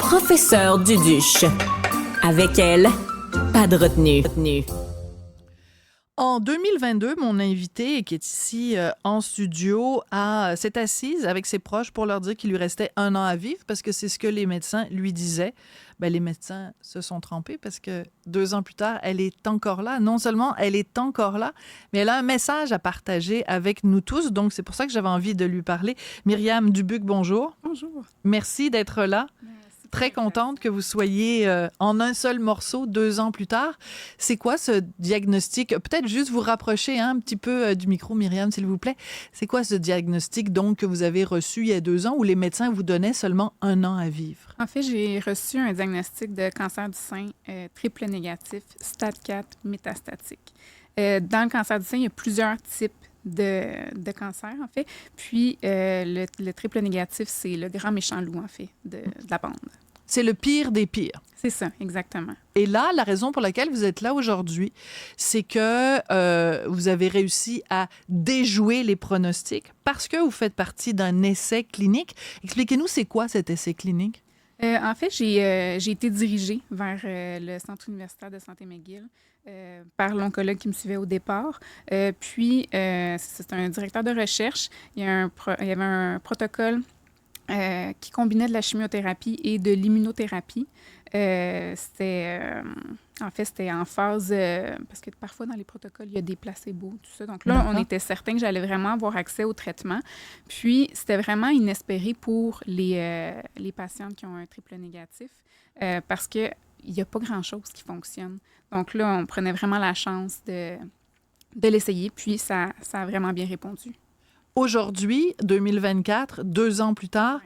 professeure Duduche. Avec elle, pas de retenue. En 2022, mon invitée, qui est ici en studio, s'est assise avec ses proches pour leur dire qu'il lui restait 1 an à vivre parce que c'est ce que les médecins lui disaient. Ben, les médecins se sont trompés parce que 2 ans plus tard, elle est encore là. Non seulement elle est encore là, mais elle a un message à partager avec nous tous. Donc, c'est pour ça que j'avais envie de lui parler. Myriam Dubuc, bonjour. Bonjour. Merci d'être là. Très contente que vous soyez en un seul morceau 2 ans plus tard. C'est quoi ce diagnostic? Peut-être juste vous rapprocher un petit peu du micro, Myriam, s'il vous plaît. C'est quoi ce diagnostic donc que vous avez reçu il y a 2 ans où les médecins vous donnaient seulement 1 an à vivre? En fait, j'ai reçu un diagnostic de cancer du sein triple négatif, stade 4, métastatique. Dans le cancer du sein, il y a plusieurs types de cancer, en fait. Puis, le triple négatif, c'est le grand méchant loup, en fait, de la bande. C'est le pire des pires. C'est ça, exactement. Et là, la raison pour laquelle vous êtes là aujourd'hui, c'est que vous avez réussi à déjouer les pronostics parce que vous faites partie d'un essai clinique. Expliquez-nous, c'est quoi cet essai clinique? En fait, j'ai été dirigée vers le Centre universitaire de santé McGill par l'oncologue qui me suivait au départ. Puis, c'est un directeur de recherche. Il y avait un protocole qui combinait de la chimiothérapie et de l'immunothérapie. En fait, c'était en phase... parce que parfois, dans les protocoles, il y a des placebos, tout ça. Donc là, on était certain que j'allais vraiment avoir accès au traitement. Puis, c'était vraiment inespéré pour les patientes qui ont un triple négatif parce qu'il n'y a pas grand-chose qui fonctionne. Donc là, on prenait vraiment la chance de l'essayer. Puis, ça a vraiment bien répondu. Aujourd'hui, 2024, 2 ans plus tard,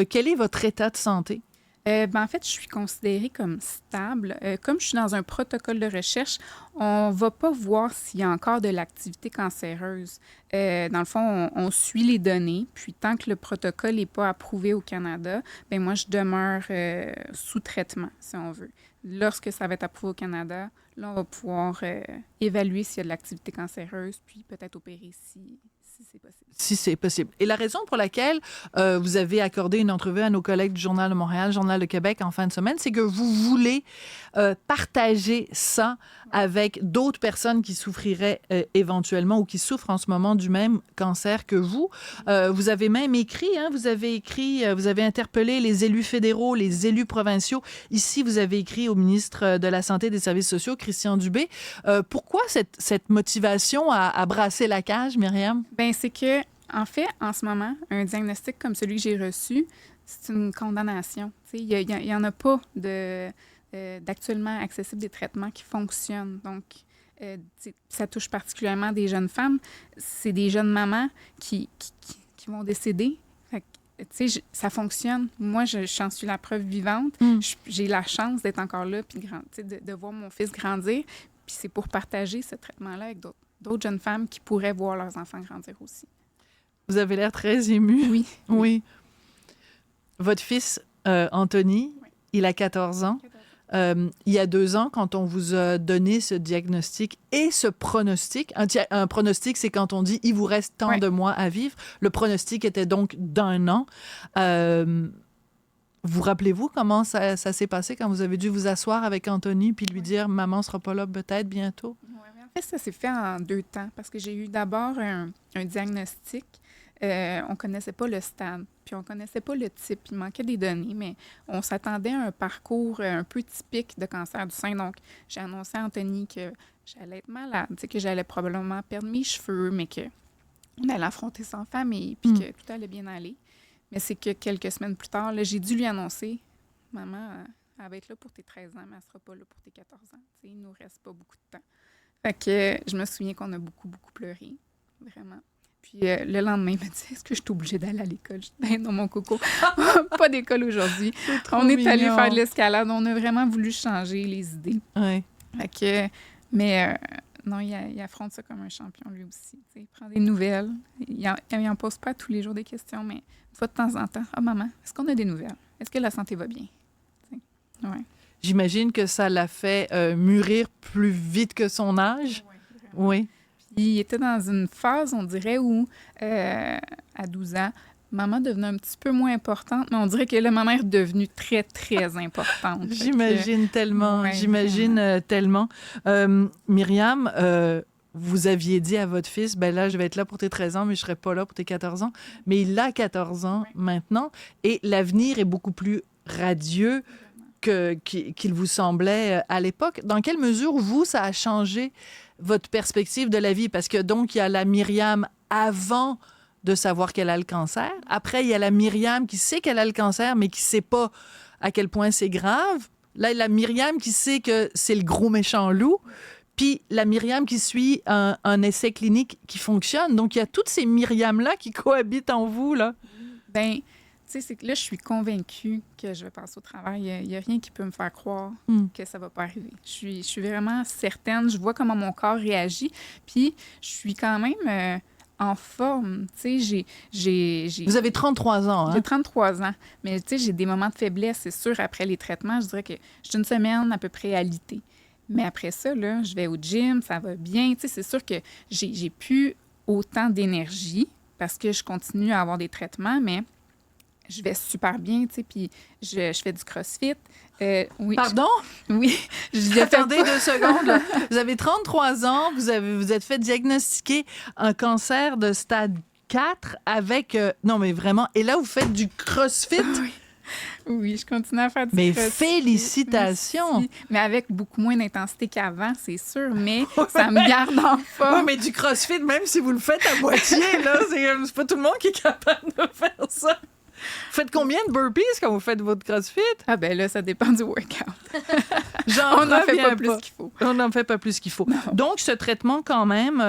quel est votre état de santé? En fait, je suis considérée comme stable. Comme je suis dans un protocole de recherche, on ne va pas voir s'il y a encore de l'activité cancéreuse. Dans le fond, on suit les données, puis tant que le protocole n'est pas approuvé au Canada, bien moi, je demeure sous traitement, si on veut. Lorsque ça va être approuvé au Canada, là, on va pouvoir évaluer s'il y a de l'activité cancéreuse, puis peut-être opérer si c'est possible. Si c'est possible. Et la raison pour laquelle vous avez accordé une entrevue à nos collègues du Journal de Montréal, Journal de Québec en fin de semaine, c'est que vous voulez partager ça avec d'autres personnes qui souffriraient éventuellement ou qui souffrent en ce moment du même cancer que vous. Vous avez même écrit, vous avez interpellé les élus fédéraux, les élus provinciaux. Ici, vous avez écrit au ministre de la Santé et des Services sociaux, Christian Dubé. Pourquoi cette motivation à brasser la cage, Myriam? Bien, c'est que, en fait, en ce moment, un diagnostic comme celui que j'ai reçu, c'est une condamnation. Il y en a pas d'actuellement accessible des traitements qui fonctionnent. Donc, ça touche particulièrement des jeunes femmes. C'est des jeunes mamans qui vont décéder. Ça fonctionne. Moi, j'en suis la preuve vivante. J'ai la chance d'être encore là puis de voir mon fils grandir. Puis c'est pour partager ce traitement-là avec d'autres jeunes femmes qui pourraient voir leurs enfants grandir aussi. Vous avez l'air très émue. Oui. Oui. Votre fils, Anthony, il a 14 ans. Il y a 2 ans, quand on vous a donné ce diagnostic et ce pronostic, un pronostic, c'est quand on dit « il vous reste tant de mois à vivre ». Le pronostic était donc d'1 an. Vous rappelez-vous comment ça s'est passé quand vous avez dû vous asseoir avec Anthony puis lui dire « maman sera pas là peut-être bientôt ». En fait, ça s'est fait en 2 temps parce que j'ai eu d'abord un diagnostic. On ne connaissait pas le stade, puis on ne connaissait pas le type. Il manquait des données, mais on s'attendait à un parcours un peu typique de cancer du sein. Donc, j'ai annoncé à Anthony que j'allais être malade, que j'allais probablement perdre mes cheveux, mais qu'on allait affronter sans famille, puis que tout allait bien aller. Mais c'est que quelques semaines plus tard, là, j'ai dû lui annoncer « Maman, elle va être là pour tes 13 ans, mais elle ne sera pas là pour tes 14 ans. Il ne nous reste pas beaucoup de temps. » Fait que je me souviens qu'on a beaucoup, beaucoup pleuré, vraiment. Puis le lendemain, il m'a dit « Est-ce que je suis obligée d'aller à l'école? » Je dis « Ben non, mon coco, pas d'école aujourd'hui. » On est allé faire de l'escalade. On a vraiment voulu changer les idées. Ouais. Fait que, mais non, il affronte ça comme un champion, lui aussi. Il prend des nouvelles. Il n'en pose pas tous les jours des questions, mais une fois de temps en temps, « Ah, maman, est-ce qu'on a des nouvelles? Est-ce que la santé va bien? » Ouais. J'imagine que ça l'a fait mûrir plus vite que son âge. Oui. Oui. Puis il était dans une phase, on dirait, où, à 12 ans, maman devenait un petit peu moins importante, mais on dirait que là, maman est devenue très, très importante. J'imagine tellement, ouais, tellement. Myriam, vous aviez dit à votre fils, ben là, je vais être là pour tes 13 ans, mais je serai pas là pour tes 14 ans. Mais il a 14 ans maintenant, et l'avenir est beaucoup plus radieux qu'il vous semblait à l'époque. Dans quelle mesure, vous, ça a changé votre perspective de la vie? Parce que donc, il y a la Myriam avant de savoir qu'elle a le cancer. Après, il y a la Myriam qui sait qu'elle a le cancer, mais qui sait pas à quel point c'est grave. Là, la Myriam qui sait que c'est le gros méchant loup. Puis la Myriam qui suit un essai clinique qui fonctionne. Donc, il y a toutes ces Myriam-là qui cohabitent en vous, là. Bien, tu sais, c'est que là, je suis convaincue que je vais passer au travail. Il y a rien qui peut me faire croire que ça va pas arriver. Je suis vraiment certaine. Je vois comment mon corps réagit. Puis, je suis quand même en forme. Tu sais, Vous avez 33 ans, hein? J'ai 33 ans. Mais tu sais, j'ai des moments de faiblesse, c'est sûr. Après les traitements, je dirais que j'ai une semaine à peu près alitée. Mais après ça, là, je vais au gym, ça va bien. Tu sais, c'est sûr que j'ai plus autant d'énergie parce que je continue à avoir des traitements, mais je vais super bien, tu sais, puis je fais du CrossFit. Oui. Pardon? Oui. Attendez 2 secondes. Là. Vous avez 33 ans, vous êtes fait diagnostiquer un cancer de stade 4 avec... non, mais vraiment... Et là, vous faites du CrossFit? Oui. Oui, je continue à faire du Mais CrossFit. félicitations! Merci. Mais avec beaucoup moins d'intensité qu'avant, c'est sûr, mais ça me garde en forme. Oui, mais du CrossFit, même si vous le faites à moitié, là, c'est pas tout le monde qui est capable de faire ça. Vous faites combien de burpees quand vous faites votre CrossFit? Ah ben là, ça dépend du workout. On n'en fait pas plus qu'il faut. On n'en fait pas plus qu'il faut. Non. Donc, ce traitement, quand même,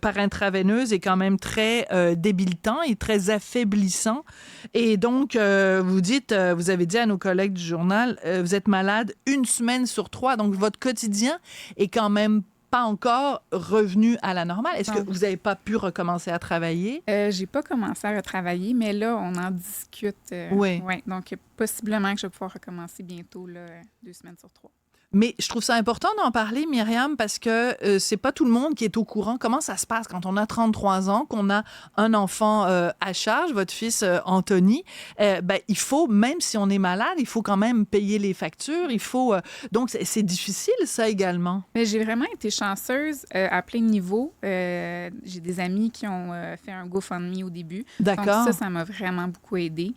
par intraveineuse est quand même très débilitant et très affaiblissant. Et donc, vous avez dit à nos collègues du journal, vous êtes malade 1 semaine sur 3. Donc, votre quotidien est quand même pas encore revenu à la normale. Est-ce que vous n'avez pas pu recommencer à travailler? J'ai pas commencé à retravailler, mais là, on en discute. Oui. Ouais, donc, possiblement que je vais pouvoir recommencer bientôt, là, 2 semaines sur 3. Mais je trouve ça important d'en parler, Myriam, parce que c'est pas tout le monde qui est au courant. Comment ça se passe quand on a 33 ans, qu'on a un enfant à charge, votre fils Anthony? Il faut, même si on est malade, il faut quand même payer les factures. Il faut donc c'est difficile, ça également. Mais j'ai vraiment été chanceuse à plein de niveaux. J'ai des amis qui ont fait un GoFundMe au début. D'accord. Donc ça m'a vraiment beaucoup aidée.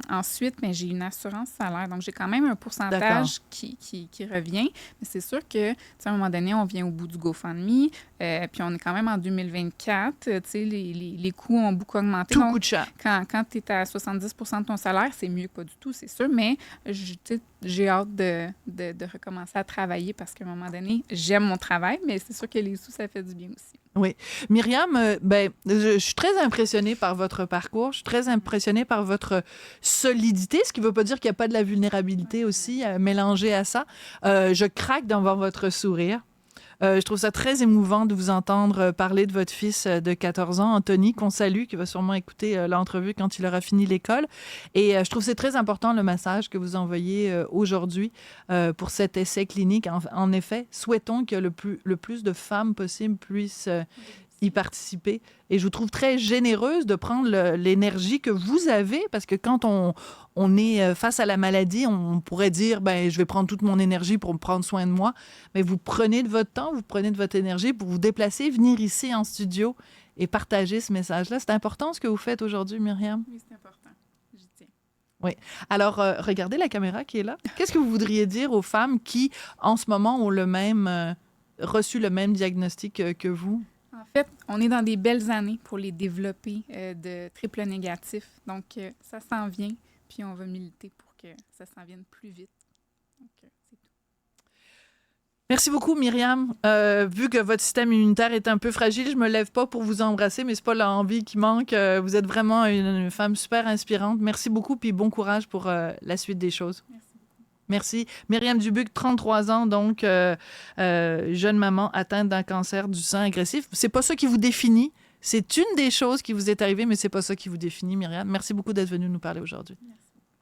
Ensuite, j'ai une assurance salaire. Donc, j'ai quand même un pourcentage qui revient. Mais c'est sûr que, à un moment donné, on vient au bout du GoFundMe. Puis, on est quand même en 2024. Les coûts ont beaucoup augmenté. Tout coûte cher. Quand tu es à 70 de ton salaire, c'est mieux que pas du tout, c'est sûr. Mais j'ai hâte de recommencer à travailler parce qu'à un moment donné, j'aime mon travail, mais c'est sûr que les sous, ça fait du bien aussi. Oui. Myriam, je suis très impressionnée par votre parcours. Je suis très impressionnée par votre solidité, ce qui ne veut pas dire qu'il n'y a pas de la vulnérabilité aussi mélangée à ça. Je craque d'en voir votre sourire. Je trouve ça très émouvant de vous entendre parler de votre fils de 14 ans, Anthony, qu'on salue, qui va sûrement écouter l'entrevue quand il aura fini l'école. Et je trouve que c'est très important le message que vous envoyez aujourd'hui pour cet essai clinique. En effet, souhaitons que le plus de femmes possible puissent y participer. Et je vous trouve très généreuse de prendre l'énergie que vous avez, parce que quand on est face à la maladie, on pourrait dire, je vais prendre toute mon énergie pour me prendre soin de moi. Mais vous prenez de votre temps, vous prenez de votre énergie pour vous déplacer, venir ici en studio et partager ce message-là. C'est important ce que vous faites aujourd'hui, Myriam? Oui, c'est important. J'y tiens. Oui. Alors, regardez la caméra qui est là. Qu'est-ce que vous voudriez dire aux femmes qui, en ce moment, ont reçu le même diagnostic que vous? En fait, on est dans des belles années pour les développer de triple négatif. Donc, ça s'en vient, puis on va militer pour que ça s'en vienne plus vite. Donc, c'est tout. Merci beaucoup, Myriam. Vu que votre système immunitaire est un peu fragile, je me lève pas pour vous embrasser, mais c'est pas l'envie qui manque. Vous êtes vraiment une femme super inspirante. Merci beaucoup, puis bon courage pour la suite des choses. Merci. Merci. Myriam Dubuc, 33 ans, donc jeune maman atteinte d'un cancer du sang agressif. C'est pas ça qui vous définit. C'est une des choses qui vous est arrivée, mais c'est pas ça qui vous définit, Myriam. Merci beaucoup d'être venue nous parler aujourd'hui. Merci.